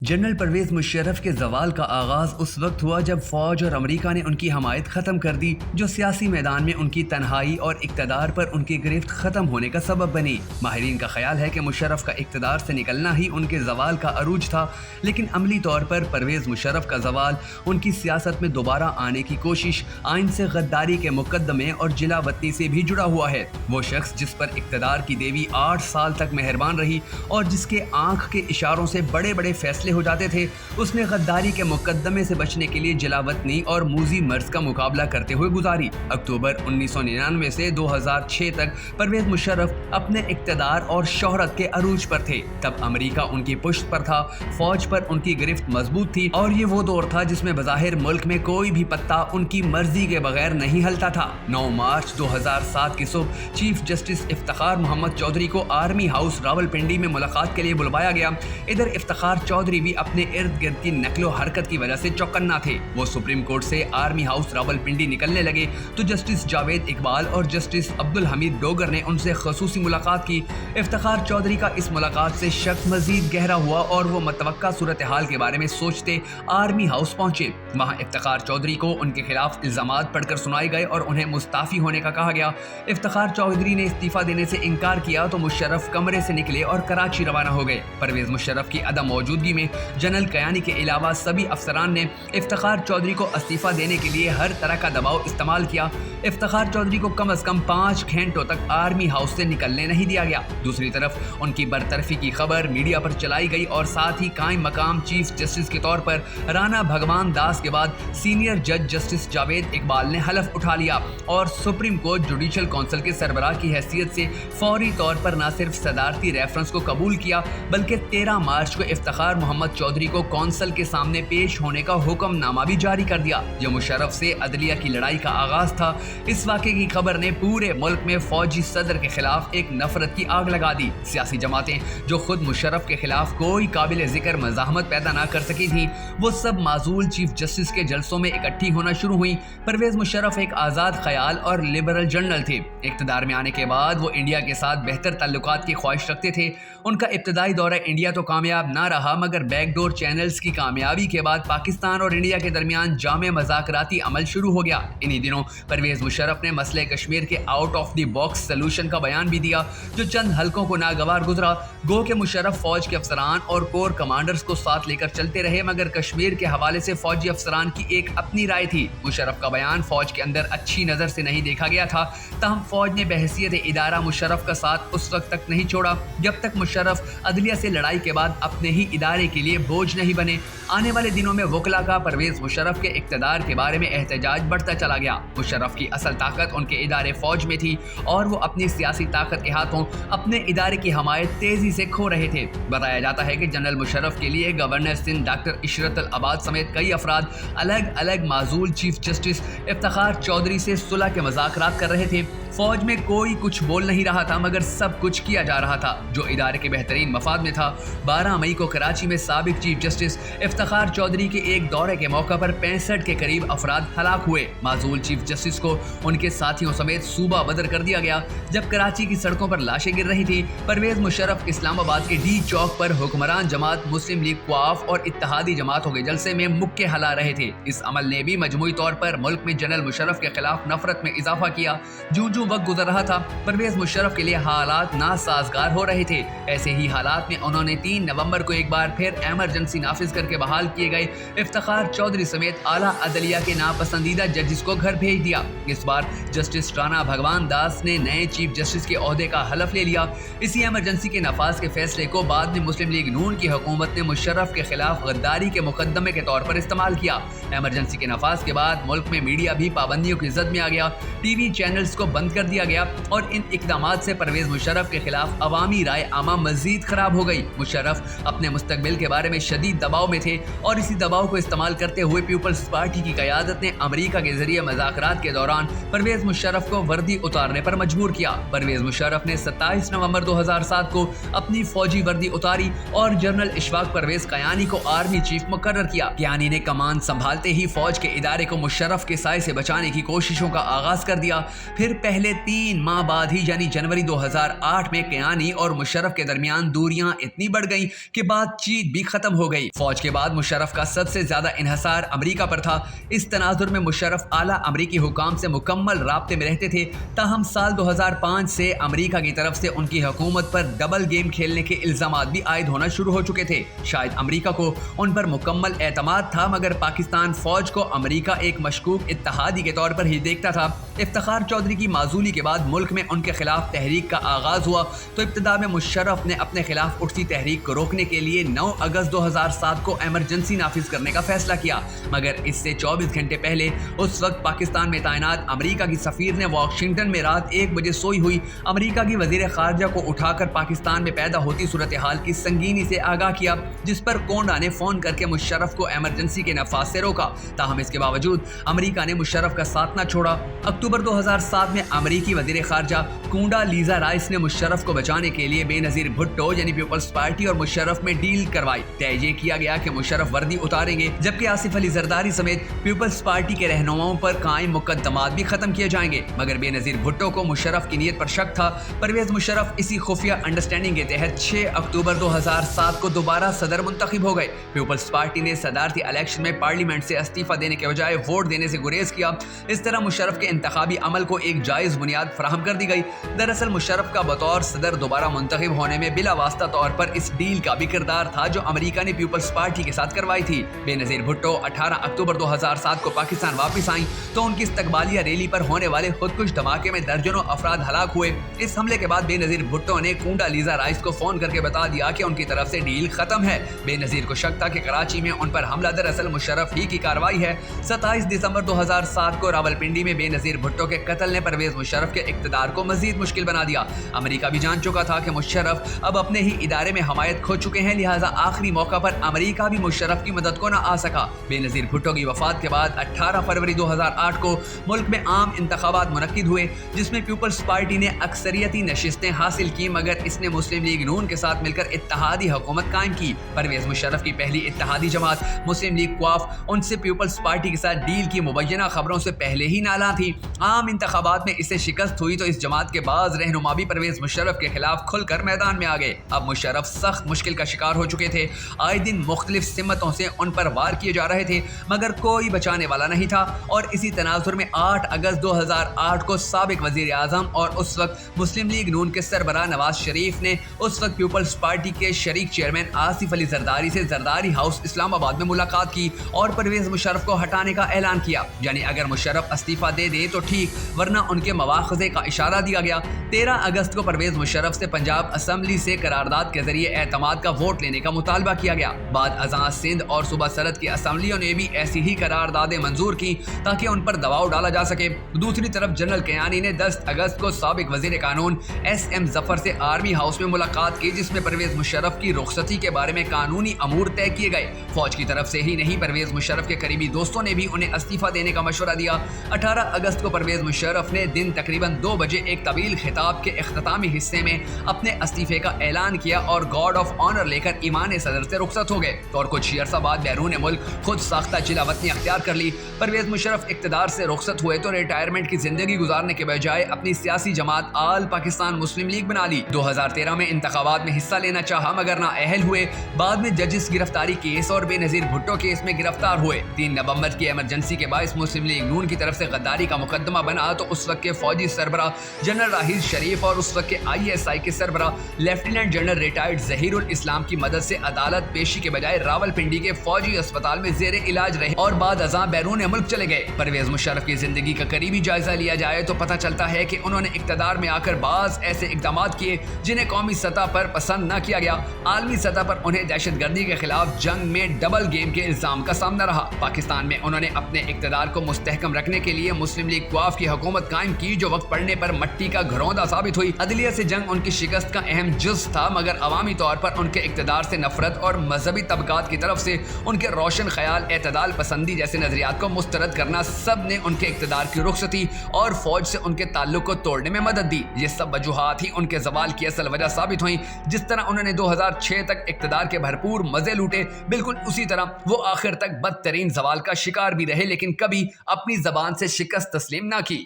General Pervez Musharraf کے زوال کا آغاز اس وقت ہوا جب فوج اور امریکہ نے ان کی حمایت ختم کر دی، جو سیاسی میدان میں ان کی تنہائی اور اقتدار پر ان کی گرفت ختم ہونے کا سبب بنی۔ ماہرین کا خیال ہے کہ مشرف کا اقتدار سے نکلنا ہی ان کے زوال کا عروج تھا، لیکن عملی طور پر پرویز مشرف کا زوال ان کی سیاست میں دوبارہ آنے کی کوشش، آئین سے غداری کے مقدمے اور جلا وطنی سے بھی جڑا ہوا ہے۔ وہ شخص جس پر اقتدار کی دیوی 8 سال تک مہربان رہی اور جس کے آنکھ کے اشاروں سے بڑے بڑے فیصلے ہو جاتے تھے، اس نے غداری کے مقدمے سے بچنے کے لیے جلا وطنی اور موذی مرض کا مقابلہ کرتے ہوئے گزاری۔ اکتوبر 1999 سے 2006 تک پرویز مشرف اپنے اقتدار اور شہرت کے عروج پر تھے۔ تب امریکہ ان کی پشت پر تھا، فوج پر ان کی گرفت مضبوط تھی اور یہ وہ دور تھا جس میں بظاہر ملک میں کوئی بھی پتا ان کی مرضی کے بغیر نہیں ہلتا تھا۔ 9 مارچ 2007 کی صبح چیف جسٹس افتخار محمد چودھری کو آرمی ہاؤس راولپنڈی میں ملاقات کے لیے بلوایا گیا۔ ادھر افتخار چودھری بھی اپنے ارد گرد کی نقل و حرکت کی وجہ سے چوکنا تھے۔ وہ سپریم کورٹ سے آرمی ہاؤس راولپنڈی نکلنے لگے تو جسٹس جاوید اقبال اور جسٹس عبدالحمید ڈوگر نے ان سے خصوصی ملاقات کی۔ افتخار چودھری کا اس ملاقات سے شک مزید گہرا ہوا اور وہ متوقع صورتحال کے بارے میں سوچتے آرمی ہاؤس پہنچے۔ وہاں افتخار چودھری کو ان کے خلاف الزامات پڑھ کر سنائے گئے اور انہیں مستعفی ہونے کا کہا گیا۔ افتخار چودھری نے استعفیٰ دینے سے انکار کیا تو مشرف کمرے سے نکلے اور کراچی روانہ ہو گئے۔ پرویز مشرف کی عدم موجودگی میں جنرل کیانی کے علاوہ سبھی افسران نے افتخار چودھری کو استعفیٰ دینے کے لیے ہر طرح کا دباؤ استعمال کیا۔ افتخار چودھری کو کم از کم 5 گھنٹوں تک آرمی ہاؤس سے نکلنے نہیں دیا گیا۔ دوسری طرف ان کی برطرفی کی خبر میڈیا پر چلائی گئی اور ساتھ ہی قائم مقام چیف جسٹس کے طور پر رانا بھگوان داس کے بعد سینئر جج جسٹس جاوید اقبال نے حلف اٹھا لیا اور سپریم کورٹ جوڈیشل کونسل کے سربراہ کی حیثیت سے فوری طور پر نہ صرف صدارتی ریفرنس کو قبول کیا بلکہ 13 مارچ کو افتخار محمد چودھری کو کونسل کے سامنے پیش ہونے کا حکم نامہ بھی جاری کر دیا۔ یہ مشرف سے عدلیہ کی لڑائی کا آغاز تھا۔ اس واقعے کی خبر نے پورے ملک میں فوجی صدر کے خلاف ایک نفرت کی آگ لگا دی۔ سیاسی جماعتیں جو خود مشرف کے خلاف کوئی قابل ذکر مزاحمت پیدا نہ کر سکی تھیں، وہ سب معزول چیف جسٹس کے جلسوں میں اکٹھی ہونا شروع ہوئیں۔ پرویز مشرف ایک آزاد خیال اور لبرل جنرل تھے۔ اقتدار میں آنے کے بعد وہ انڈیا کے ساتھ بہتر تعلقات کی خواہش رکھتے تھے۔ ان کا ابتدائی دورہ انڈیا تو کامیاب نہ رہا، مگر بیک ڈور چینلز کی کامیابی کے بعد پاکستان اور انڈیا کے درمیان جامع مذاکراتی عمل شروع ہو گیا۔ انہی دنوں پرویز مشرف نے مسئلہ کشمیر کے out of the box solution کا بیان بھی دیا، جو چند حلقوں کو ناگوار گزرا۔ گو کہ مشرف فوج کے افسران اور کور کمانڈرز کو ساتھ لے کر چلتے رہے، مگر کشمیر کے حوالے سے فوجی افسران کی ایک اپنی رائے تھی۔ مشرف کا بیان فوج کے اندر اچھی نظر سے نہیں دیکھا گیا تھا، تاہم فوج نے بحیثیت ادارہ مشرف کا ساتھ اس وقت تک نہیں چھوڑا جب تک مشرف عدلیہ سے لڑائی کے بعد اپنے ہی ادارے کے لیے بوجھ نہیں بنے۔ آنے والے دنوں میں وکلا کا پرویز مشرف کے اقتدار کے بارے میں احتجاج بڑھتا چلا گیا۔ مشرف کی اصل طاقت ان کے ادارے فوج میں تھی اور وہ اپنی سیاسی طاقت کے ہاتھوں اپنے ادارے کی حمایت تیزی سے کھو رہے تھے۔ بتایا جاتا ہے کہ جنرل مشرف کے لیے گورنر سندھ ڈاکٹر عشرت العباد سمیت کئی افراد الگ الگ معزول چیف جسٹس افتخار چودھری سے صلح کے مذاکرات کر رہے تھے۔ فوج میں کوئی کچھ بول نہیں رہا تھا، مگر سب کچھ کیا جا رہا تھا جو ادارے کے بہترین مفاد میں تھا۔ 12 مئی کو کراچی میں سابق چیف جسٹس افتخار چودھری کے ایک دورے کے موقع پر 65 کے قریب افراد ہلاک ہوئے۔ معزول چیف جسٹس کو ان کے ساتھیوں سمیت صوبہ بدر کر دیا گیا۔ جب کراچی کی سڑکوں پر لاشیں گر رہی تھی، پرویز مشرف اسلام آباد کے ڈی چوک پر حکمران جماعت مسلم لیگ قواف اور اتحادی جماعتوں کے جلسے میں مکے ہلا رہے تھے۔ اس عمل نے بھی مجموعی طور پر ملک میں جنرل مشرف کے خلاف نفرت میں اضافہ کیا۔ جو وقت گزر رہا تھا، پرویز مشرف کے لیے حالات ناسازگار ہو رہے تھے۔ ایسے ہی حالات میں انہوں نے 3 نومبر کو ایک بار پھر ایمرجنسی نافذ کر کے بحال کیے گئے افتخار چودھری سمیت اعلیٰ عدلیہ کے ناپسندیدہ ججز کو گھر بھیج دیا۔ اس بار جسٹس رانا بھگوان داس نے نئے چیف جسٹس کے عہدے کا حلف لے لیا۔ اسی ایمرجنسی کے نفاذ کے فیصلے کو بعد میں مسلم لیگ نون کی حکومت نے مشرف کے خلاف غداری کے مقدمے کے طور پر استعمال کیا۔ ایمرجنسی کے نفاذ کے بعد ملک میں میڈیا بھی پابندیوں کی زد میں آ گیا۔ ٹی وی چینلز کو بند کر دیا گیا اور ان اقدامات سے پرویز مشرف کے خلاف عوامی رائے عامہ مزید خراب ہو گئی۔ مشرف اپنے مستقبل کے بارے میں شدید دباؤ میں تھے اور اسی دباؤ کو استعمال کرتے ہوئے پیپلز پارٹی کی قیادت نے امریکہ کے ذریعے مذاکرات کے دوران پرویز مشرف کو وردی اتارنے پر مجبور کیا۔ پرویز مشرف نے 27 نومبر 2007 کو اپنی فوجی وردی اتاری اور جنرل اشفاق پرویز کیانی کو آرمی چیف مقرر کیا۔ کیانی نے کمان سنبھالتے ہی فوج کے ادارے کو مشرف کے سائے سے بچانے کی کوششوں کا آغاز کر دیا۔ پھر پہلے پہلے 3 ماہ بعد ہی یعنی جنوری 2008 میں کیانی اور مشرف کے درمیان دوریاں اتنی بڑھ گئیں کہ بات چیت بھی ختم ہو گئی۔ فوج کے بعد مشرف کا سب سے زیادہ انحصار امریکہ پر تھا۔ اس تناظر میں مشرف اعلیٰ امریکی حکام سے مکمل رابطے میں رہتے تھے، تاہم سال 2005 سے امریکہ کی طرف سے ان کی حکومت پر ڈبل گیم کھیلنے کے الزامات بھی عائد ہونا شروع ہو چکے تھے۔ شاید امریکہ کو ان پر مکمل اعتماد تھا، مگر پاکستان فوج کو امریکہ ایک مشکوک اتحادی کے طور پر ہی دیکھتا تھا۔ افتخار چودھری کی معزولی کے بعد ملک میں ان کے خلاف تحریک کا آغاز ہوا تو ابتدا میں مشرف نے اپنے خلاف اٹھتی تحریک کو روکنے کے لیے 9 اگست 2007 کو ایمرجنسی نافذ کرنے کا فیصلہ کیا، مگر اس سے 24 گھنٹے پہلے اس وقت پاکستان میں تعینات امریکہ کی سفیر نے واشنگٹن میں رات 1 بجے سوئی ہوئی امریکہ کی وزیر خارجہ کو اٹھا کر پاکستان میں پیدا ہوتی صورتحال کی سنگینی سے آگاہ کیا، جس پر کونڈا نے فون کر کے مشرف کو ایمرجنسی کے نفاذ سے روکا۔ تاہم اس کے باوجود امریکہ نے مشرف کا ساتھ نہ چھوڑا۔ اکتوبر 2007 میں امریکی وزیر خارجہ کونڈا لیزا رائس نے مشرف کو بچانے کے لیے بے نظیر بھٹو یعنی پیپلز پارٹی اور مشرف میں ڈیل کروائی۔ طے یہ کیا گیا کہ مشرف وردی اتاریں گے، جبکہ آصف علی زرداری سمیت پیپلز پارٹی کے رہنماؤں پر قائم مقدمات بھی ختم کیے جائیں گے، مگر بے نظیر بھٹو کو مشرف کی نیت پر شک تھا۔ پرویز مشرف اسی خفیہ انڈرسٹینڈنگ کے تحت 6 اکتوبر 2007 کو دوبارہ صدر منتخب ہو گئے۔ پیپلز پارٹی نے صدارتی الیکشن میں پارلیمنٹ سے استعفیٰ دینے کے بجائے ووٹ دینے سے گریز کیا۔ اس طرح مشرف کے انتخابی عمل کو ایک جائز بنیاد فراہم کر دی گئی۔ دراصل مشرف کا بطور صدر دوبارہ منتخب ہونے میں بلا واسطہ طور پر اس ڈیل کا بھی کردار تھا جو امریکہ نے پیپلز پارٹی کے ساتھ کروائی تھی۔ بے نظیر بھٹو 18 اکتوبر 2007 کو پاکستان واپس آئیں تو ان کی استقبالیہ ریلی پر ہونے والے خودکش دھماکے میں درجنوں افراد ہلاک ہوئے۔ اس حملے کے بعد بے نظیر بھٹو نے کونڈا لیزا رائس کو فون کر کے بتا دیا کہ ان کی طرف سے ڈیل ختم ہے۔ بے نظیر کو شک تھا کہ کراچی میں ان پر حملہ دراصل مشرف ہی کی کارروائی ہے۔ 27 دسمبر 2007 کو راولپنڈی میں بے نظیر بھٹو کے قتل نے پرویز مشرف کے اقتدار کو مزید مشکل بنا دیا۔ امریکہ بھی جان چکا تھا کہ مشرف اب اپنے ہی ادارے میں حمایت کھو چکے ہیں، لہٰذا آخری موقع پر امریکہ بھی مشرف کی مدد کو نہ آ سکا۔ بے نظیر بھٹو کی وفات کے بعد 18 فروری 2008 کو ملک میں عام انتخابات منعقد ہوئے، جس میں پیپلز پارٹی نے اکثریتی نشستیں حاصل کی، مگر اس نے مسلم لیگ نون کے ساتھ مل کر اتحادی حکومت قائم کی۔ پرویز مشرف کی پہلی اتحادی جماعت مسلم لیگ قواف ان سے پیپلز پارٹی کے ساتھ ڈیل کی مبینہ خبروں سے پہلے ہی نالاں تھی۔ عام انتخابات میں اسے شکست ہوئی تو اس جماعت کے بعض رہنما بھی پرویز مشرف کے خلاف کھل کر میدان میں آ گئے۔ اب مشرف سخت مشکل کا شکار ہو چکے تھے۔ آئے دن مختلف سمتوں سے ان پر وار کیے جا رہے تھے، مگر کوئی بچانے والا نہیں تھا۔ اور اسی تناظر میں 8 اگست 2008 کو سابق وزیر اعظم اور اس وقت مسلم لیگ نون کے سربراہ نواز شریف نے اس وقت پیپلز پارٹی کے شریک چیئرمین آصف علی زرداری سے زرداری ہاؤس اسلام آباد میں ملاقات کی اور پرویز مشرف کو ہٹانے کا اعلان کیا، یعنی اگر مشرف استعفیٰ دے دے تو ٹھیک، ورنہ ان کے مواخذے کا اشارہ دیا گیا۔ 13 اگست کو پرویز مشرف سے پنجاب اسمبلی سے قرارداد کے ذریعے اعتماد کا ووٹ لینے کا مطالبہ کیا گیا۔ بعد ازاں سندھ اور صوبہ سرحد کی اسمبلیوں نے بھی ایسی ہی قراردادیں منظور کی تاکہ ان پر دباؤ ڈالا جا سکے۔ دوسری طرف جنرل کیانی نے 10 اگست کو سابق وزیر قانون ایس ایم ظفر سے آرمی ہاؤس میں ملاقات کی، جس میں پرویز مشرف کی رخصتی کے بارے میں قانونی امور طے کیے گئے۔ فوج کی طرف سے ہی نہیں، پرویز مشرف کے قریبی دوستوں نے بھی انہیں استعفیٰ دینے کا مشورہ دیا۔ 18 اگست کو پرویز مشرف نے دن تقریباً 2 بجے ایک طویل خطاب کے اختتامی حصے میں اپنے استعفے کا اعلان کیا اور گارڈ آف آنر لے کر ایمان صدر سے رخصت ہو گئے اور کچھ عرصہ بعد بیرون ملک خود ساختہ جلا وطنی اختیار کر لی۔ پرویز مشرف اقتدار سے رخصت ہوئے تو ریٹائرمنٹ کی زندگی گزارنے کے بجائے اپنی سیاسی جماعت آل پاکستان مسلم لیگ بنا لی۔ 2013 میں انتخابات میں حصہ لینا چاہا مگر نااہل ہوئے۔ بعد میں ججز گرفتاری کیس اور بے نظیر بھٹو کیس میں گرفتار ہوئے۔ 3 نومبر کی ایمرجنسی کے باعث مسلم لیگ نون کی طرف سے غداری کا مقدمہ بنا تو اس وقت کے فوجی سربراہ جنرل راحیل شریف اور اس وقت کے ISI کے سربراہ لیفٹیننٹ جنرل ریٹائرڈ ظہیر الاسلام کی مدد سے عدالت پیشی کے بجائے راولپنڈی کے فوجی اسپتال میں زیر علاج رہے اور بعد ازاں بیرون ملک چلے گئے۔ پرویز مشرف کی زندگی کا قریبی جائزہ لیا جائے تو پتہ چلتا ہے کہ انہوں نے اقتدار میں آ کر بعض ایسے اقدامات کیے جنہیں قومی سطح پر پسند نہ کیا گیا۔ عالمی سطح پر انہیں دہشت گردی کے خلاف جنگ میں ڈبل گیم کے الزام کا سامنا رہا۔ پاکستان میں انہوں نے اپنے اقتدار کو مستحکم رکھنے کے لیے مسلم لیگ قواف کی حکومت قائم کی جو وقت پڑنے پر مٹی کا گھروندا ثابت ہوئی۔ عدلیہ سے جنگ ان کی شکست کا اہم جز تھا، مگر عوامی طور پر ان کے اقتدار سے نفرت اور مذہبی طبقات کی طرف سے ان کے روشن خیال، اعتدال پسندی جیسے نظریات کو مسترد کرنا، سب نے ان کے اقتدار کی رخصتی اور فوج سے ان کے تعلق کو توڑنے میں مدد دی۔ یہ سب وجوہات ہی ان کے زوال کی اصل وجہ ثابت ہوئیں۔ جس طرح انہوں نے 2006 تک اقتدار کے بھرپور مزے لوٹے، بالکل اسی طرح وہ آخر تک بدترین زوال کا شکار بھی رہے، لیکن کبھی اپنی زبان سے شکست تسلیم نہ کی۔